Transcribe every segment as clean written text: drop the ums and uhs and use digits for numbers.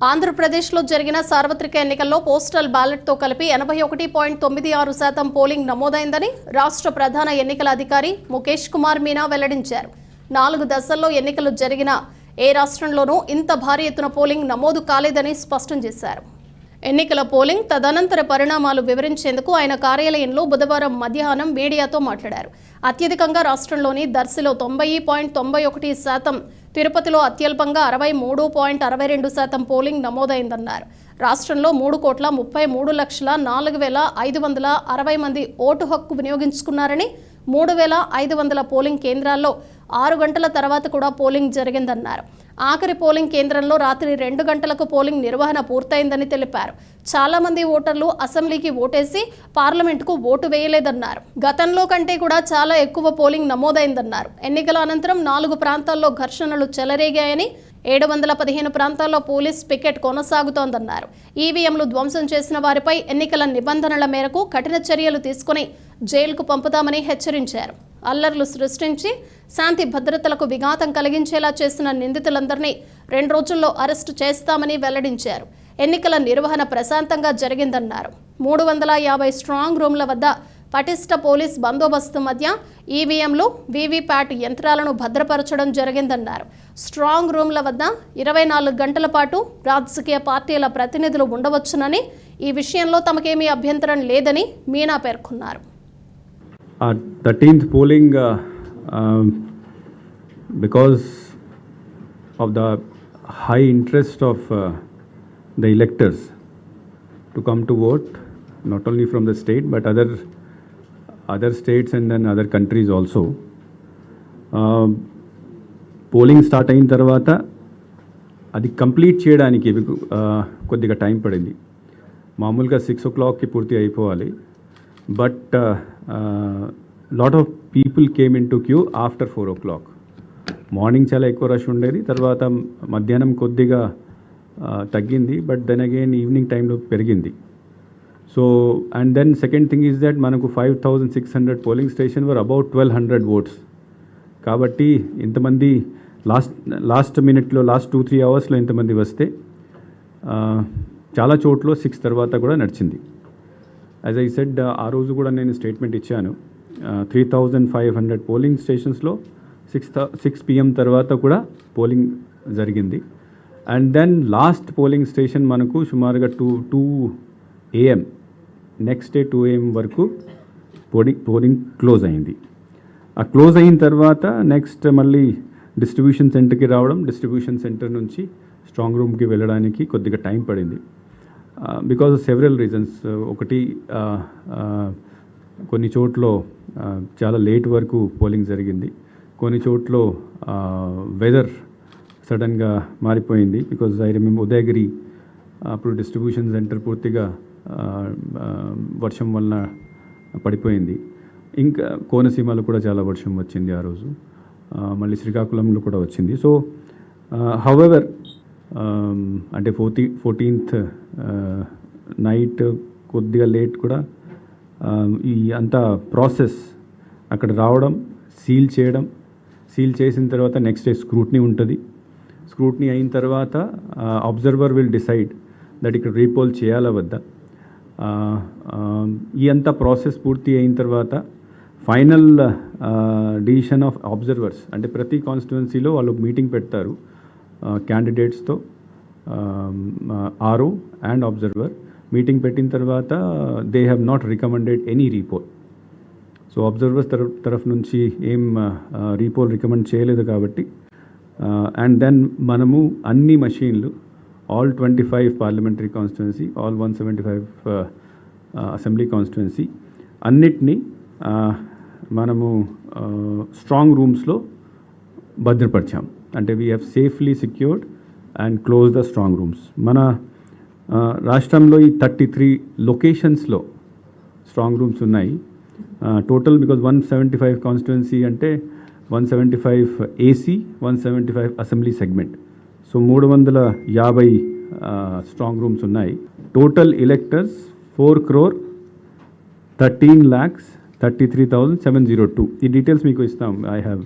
ఆంధ్రప్రదేశ్లో జరిగిన సార్వత్రిక ఎన్నికల్లో పోస్టల్ బ్యాలెట్తో కలిపి 81.96% పోలింగ్ నమోదైందని రాష్ట్ర ప్రధాన ఎన్నికల అధికారి ముఖేష్ కుమార్ మీనా వెల్లడించారు. 4 దశల్లో ఎన్నికలు జరిగిన ఏ రాష్ట్రంలోనూ ఇంత భారీ ఎత్తున పోలింగ్ నమోదు కాలేదని స్పష్టం చేశారు. ఎన్నికల పోలింగ్ తదనంతర పరిణామాలు వివరించేందుకు ఆయన కార్యాలయంలో బుధవారం మధ్యాహ్నం మీడియాతో మాట్లాడారు. అత్యధికంగా రాష్ట్రంలోని దర్శిలో 90.91%, తిరుపతిలో అత్యల్పంగా 63.62% పోలింగ్ నమోదైందన్నారు. రాష్ట్రంలో 3,33,04,560 మంది ఓటు హక్కు వినియోగించుకున్నారని, 3,500 పోలింగ్ కేంద్రాల్లో 6 గంటల తర్వాత కూడా పోలింగ్ జరిగిందన్నారు. ఆఖరి పోలింగ్ కేంద్రంలో రాత్రి 2 గంటలకు పోలింగ్ నిర్వహణ పూర్తయిందని తెలిపారు. చాలా మంది ఓటర్లు అసెంబ్లీకి ఓటేసి పార్లమెంటుకు ఓటు వేయలేదన్నారు. గతంలో కంటే కూడా చాలా ఎక్కువ పోలింగ్ నమోదైందన్నారు. ఎన్నికల అనంతరం 4 ప్రాంతాల్లో ఘర్షణలు చెలరేగాయని, 715 ప్రాంతాల్లో పోలీస్ పికెట్ కొనసాగుతోందన్నారు. ఈవీఎంలు ధ్వంసం చేసిన వారిపై ఎన్నికల నిబంధనల మేరకు కఠిన చర్యలు తీసుకుని జైలుకు పంపుతామని హెచ్చరించారు. అల్లర్లు సృష్టించి శాంతి భద్రతలకు విఘాతం కలిగించేలా చేసిన నిందితులందరినీ 2 రోజుల్లో అరెస్టు చేస్తామని వెల్లడించారు. ఎన్నికల నిర్వహణ ప్రశాంతంగా జరిగిందన్నారు. 350 స్ట్రాంగ్ రూమ్ల వద్ద పటిష్ట పోలీస్ బందోబస్తు మధ్య ఈవీఎంలు, వీవీప్యాట్ యంత్రాలను భద్రపరచడం జరిగిందన్నారు. స్ట్రాంగ్ రూమ్ల వద్ద 24 గంటల పాటు రాజకీయ పార్టీల ప్రతినిధులు ఉండవచ్చునని, ఈ విషయంలో తమకేమీ అభ్యంతరం లేదని మీనా పేర్కొన్నారు. 13th polling, because of the high interest of the electors to come to vote, not only from the state but other states and then other countries also. Polling start అయిన తర్వాత అది కంప్లీట్ చేయడానికి కొద్దిగా టైం పడింది. మామూలుగా 6 o'clockకి పూర్తి అయిపోవాలి. But lot of people came in to queue after 4 o'clock. Morning చాలా ఎక్కువ రష్ ఉండేది, తర్వాత మధ్యాహ్నం కొద్దిగా తగ్గింది, బట్ దెన్ అగైన్ ఈవినింగ్ టైంలో పెరిగింది. So and then second thing is that మనకు 5,600 polling station were about 1,200 votes. కాబట్టి ఇంతమంది లాస్ట్ మినిట్లో లాస్ట్ 2-3 అవర్స్లో ఇంతమంది వస్తే చాలా చోట్ల 6 తర్వాత కూడా నడిచింది. యాజ్ ఐ సెడ్, ఆ రోజు కూడా నేను స్టేట్మెంట్ ఇచ్చాను. 3,500 పోలింగ్ స్టేషన్స్లో 6 PM తర్వాత కూడా పోలింగ్ జరిగింది. And then last polling station మనకు సుమారుగా 2 AM, నెక్స్ట్ డే 2 AM వరకు పోలింగ్ క్లోజ్ అయింది. ఆ క్లోజ్ అయిన తర్వాత నెక్స్ట్ మళ్ళీ డిస్ట్రిబ్యూషన్ సెంటర్కి రావడం, డిస్ట్రిబ్యూషన్ సెంటర్ నుంచి స్ట్రాంగ్ రూమ్కి వెళ్ళడానికి కొద్దిగా టైం పడింది. Because of several reasons. ఒకటి, కొన్ని చోట్ల చాలా లేట్ వరకు పోలింగ్ జరిగింది. కొన్ని చోట్ల వెదర్ సడన్గా మారిపోయింది. బికాజ్ ఐ రిమెంబర్ ఉదయగిరి అప్పుడు డిస్ట్రిబ్యూషన్ సెంటర్ పూర్తిగా వర్షం వలన పడిపోయింది. ఇంకా కోనసీమలో కూడా చాలా వర్షం వచ్చింది ఆ రోజు. మళ్ళీ శ్రీకాకుళంలో కూడా వచ్చింది. సో హౌఎవర్, అంటే 14th నైట్ కొద్దిగా లేట్ కూడా ఈ అంతా ప్రాసెస్ అక్కడ రావడం, సీల్ చేసిన తర్వాత నెక్స్ట్ డే స్క్రూట్నీ ఉంటుంది. స్క్రూట్నీ అయిన తర్వాత అబ్జర్వర్ విల్ డిసైడ్ దట్ ఇక్కడ రీపోల్ చేయాలా వద్దా. ఈ అంతా ప్రాసెస్ పూర్తి అయిన తర్వాత ఫైనల్ డిసిషన్ ఆఫ్ అబ్జర్వర్స్, అంటే ప్రతి కాన్స్టిట్యుయెన్సీలో వాళ్ళు మీటింగ్ పెడతారు క్యాండిడేట్స్తో, ఆర్ఓ అండ్ అబ్జర్వర్. మీటింగ్ పెట్టిన తర్వాత they have not recommended any repoll. So observers తరఫు నుంచి ఏం రీపోల్ రికమెండ్ చేయలేదు కాబట్టి, అండ్ దెన్ మనము అన్ని మషీన్లు, all 25 parliamentary constituency, all 175 assembly constituency అన్నిటినీ మనము స్ట్రాంగ్ రూమ్స్లో భద్రపరిచాం. అంటే we have safely secured and close the strong rooms. మన రాష్ట్రంలో ఈ 33 లొకేషన్స్లో స్ట్రాంగ్ రూమ్స్ ఉన్నాయి టోటల్. బికాజ్ 175 కాన్స్టిట్యుయెన్సీ అంటే 175 AC, 175 assembly segment. So 350 strong rooms ఉన్నాయి. Total electors 4,13,33,702. ఈ డీటెయిల్స్ మీకు ఇస్తాం, ఐ హ్యావ్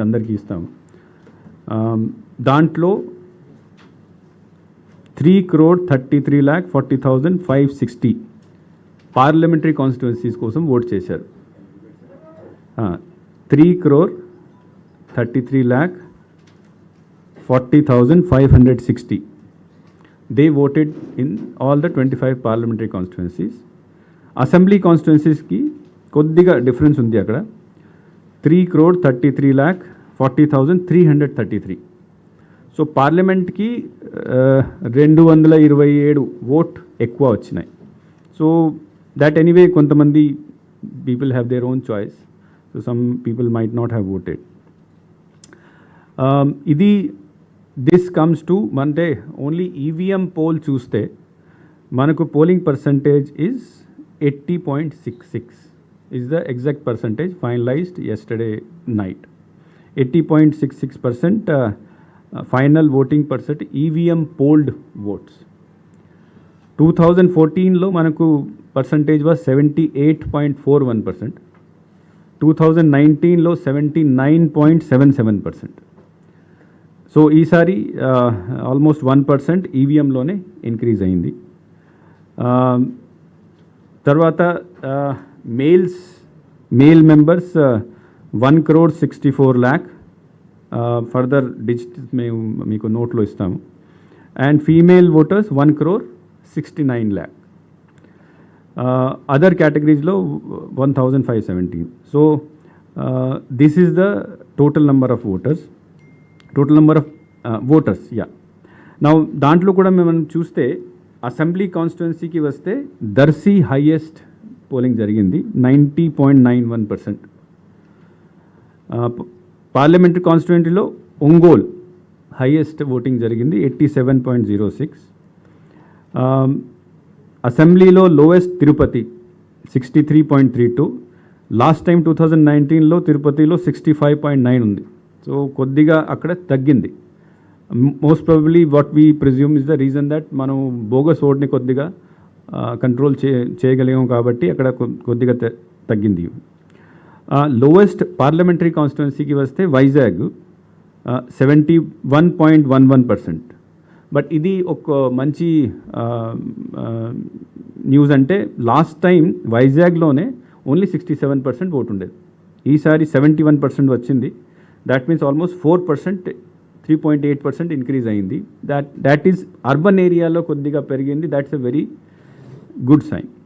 అందరికీ ఇస్తాం. దాంట్లో 3,33,40,560 పార్లమెంటరీ కాన్స్టిట్యున్సీస్ కోసం ఓట్ చేశారు. 3,33,40,560. They voted in all the 25 parliamentary constituencies. Assembly కాన్స్టిట్యున్సీస్కి కొద్దిగా డిఫరెన్స్ ఉంది అక్కడ. 3,33,40,333. సో పార్లమెంట్కి 227 ఓట్ ఎక్కువ వచ్చినాయి. సో దట్ ఎనీవే కొంతమంది people have their own choice. So some people might not have voted. ఇది దిస్ కమ్స్ టు అంటే ఓన్లీ ఈవీఎం పోల్ చూస్తే మనకు polling percentage is 80.66 is the exact percentage finalized yesterday night. 80.66% final voting percent EVM polled votes. 2014లో మనకు percentage was 78.41%. 2019లో 79.77%. So ఈసారి almost 1% ఈవీఎంలోనే increase అయింది. తర్వాత male members 1,64,00,000. Further digits మేము మీకు నోట్లో ఇస్తాము. And female voters 1,69,00,000. అదర్ కేటగిరీస్లో 1,517. So this is the total number of voters. Yeah. నా దాంట్లో కూడా మనం చూస్తే అసెంబ్లీ కాన్స్టిట్యున్సీకి వస్తే దర్శి హైయెస్ట్ పోలింగ్ జరిగింది 90.91%. పార్లమెంటరీ కాన్స్టిట్యున్సీలో ఒంగోల్ హైయెస్ట్ ఓటింగ్ జరిగింది 87.06. అసెంబ్లీలో లోయెస్ట్ తిరుపతి 63.32. లాస్ట్ టైం 2019లో తిరుపతిలో 65.9 ఉంది. సో కొద్దిగా అక్కడ తగ్గింది. Most probably what we presume is the reason that మనం బోగస్ ఓట్ని కొద్దిగా కంట్రోల్ చేయగలిగాం కాబట్టి అక్కడ కొద్దిగా తగ్గింది. లోవెస్ట్ పార్లమెంటరీ కాన్స్టిట్యున్సీకి వస్తే వైజాగ్ 71.11%. బట్ ఇది ఒక మంచి న్యూస్. అంటే లాస్ట్ టైం వైజాగ్లోనే ఓన్లీ 67% ఓటు ఉండేది. ఈసారి 71% వచ్చింది. దాట్ మీన్స్ ఆల్మోస్ట్ 4%, 3.8% ఇంక్రీజ్ అయింది. దాట్ ఈజ్ అర్బన్ ఏరియాలో కొద్దిగా పెరిగింది. That's a very good sign.